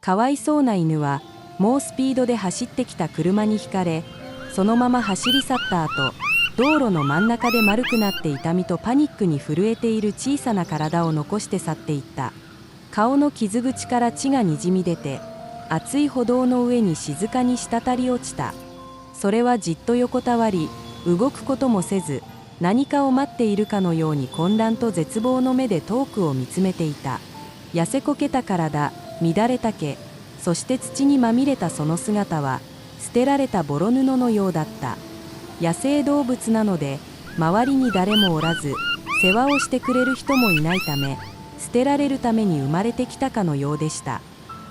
かわいそうな犬は猛スピードで走ってきた車にひかれ、そのまま走り去った後、道路の真ん中で丸くなって痛みとパニックに震えている小さな体を残して去っていった。顔の傷口から血がにじみ出て、熱い歩道の上に静かに滴り落ちた。それはじっと横たわり、動くこともせず、何かを待っているかのように混乱と絶望の目で遠くを見つめていた。痩せこけた体、乱れた毛、そして土にまみれたその姿は、捨てられたボロ布のようだった。野生動物なので、周りに誰もおらず、世話をしてくれる人もいないため、捨てられるために生まれてきたかのようでした。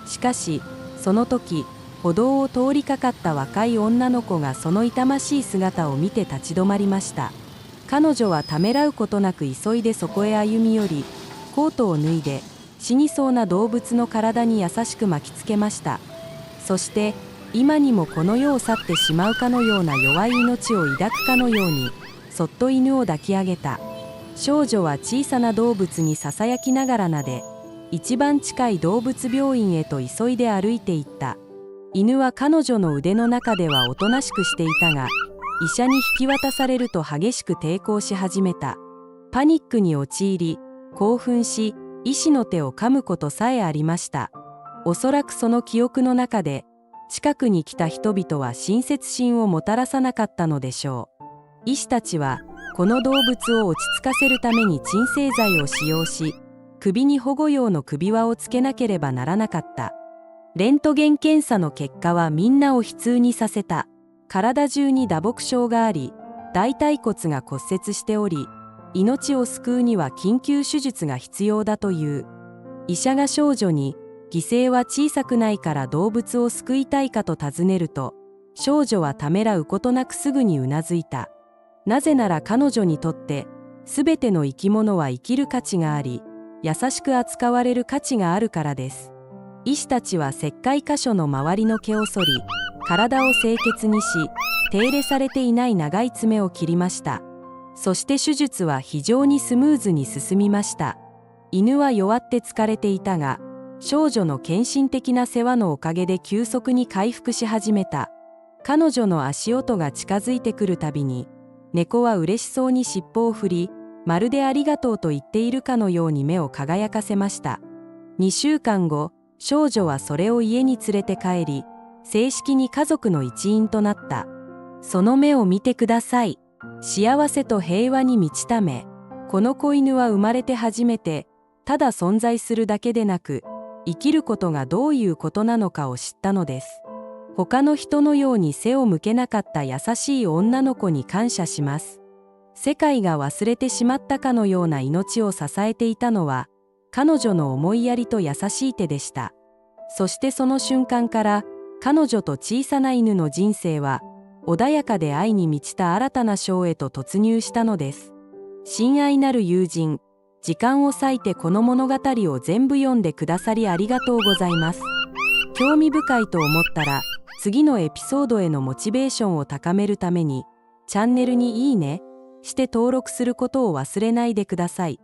しかし、その時、歩道を通りかかった若い女の子がその痛ましい姿を見て立ち止まりました。彼女はためらうことなく急いでそこへ歩み寄り、コートを脱いで、死にそうな動物の体に優しく巻きつけました。そして、今にもこの世を去ってしまうかのような弱い命を抱くかのように、そっと犬を抱き上げた。少女は小さな動物にささやきながら撫で、一番近い動物病院へと急いで歩いていった。犬は彼女の腕の中ではおとなしくしていたが、医者に引き渡されると激しく抵抗し始めた。パニックに陥り、興奮し、医師の手を噛むことさえありました。おそらくその記憶の中で、近くに来た人々は親切心をもたらさなかったのでしょう。医師たちは、この動物を落ち着かせるために鎮静剤を使用し、首に保護用の首輪をつけなければならなかった。レントゲン検査の結果はみんなを悲痛にさせた。体中に打撲傷があり、大腿骨が骨折しており、命を救うには緊急手術が必要だという。医者が少女に、犠牲は小さくないから動物を救いたいかと尋ねると、少女はためらうことなくすぐにうなずいた。なぜなら彼女にとって、すべての生き物は生きる価値があり、優しく扱われる価値があるからです。医師たちは切開箇所の周りの毛を剃り、体を清潔にし、手入れされていない長い爪を切りました。そして手術は非常にスムーズに進みました。犬は弱って疲れていたが、少女の献身的な世話のおかげで急速に回復し始めた。彼女の足音が近づいてくるたびに、猫は嬉しそうに尻尾を振り、まるでありがとうと言っているかのように目を輝かせました。2週間後、少女はそれを家に連れて帰り、正式に家族の一員となった。その目を見てください。幸せと平和に満ちた目。この子犬は生まれて初めて、ただ存在するだけでなく、生きることがどういうことなのかを知ったのです。他の人のように背を向けなかった優しい女の子に感謝します。世界が忘れてしまったかのような命を支えていたのは、彼女の思いやりと優しい手でした。そしてその瞬間から、彼女と小さな犬の人生は、穏やかで愛に満ちた新たな章へと突入したのです。親愛なる友人、時間を割いてこの物語を全部読んでくださりありがとうございます。興味深いと思ったら、次のエピソードへのモチベーションを高めるために、チャンネルにいいねして登録することを忘れないでください。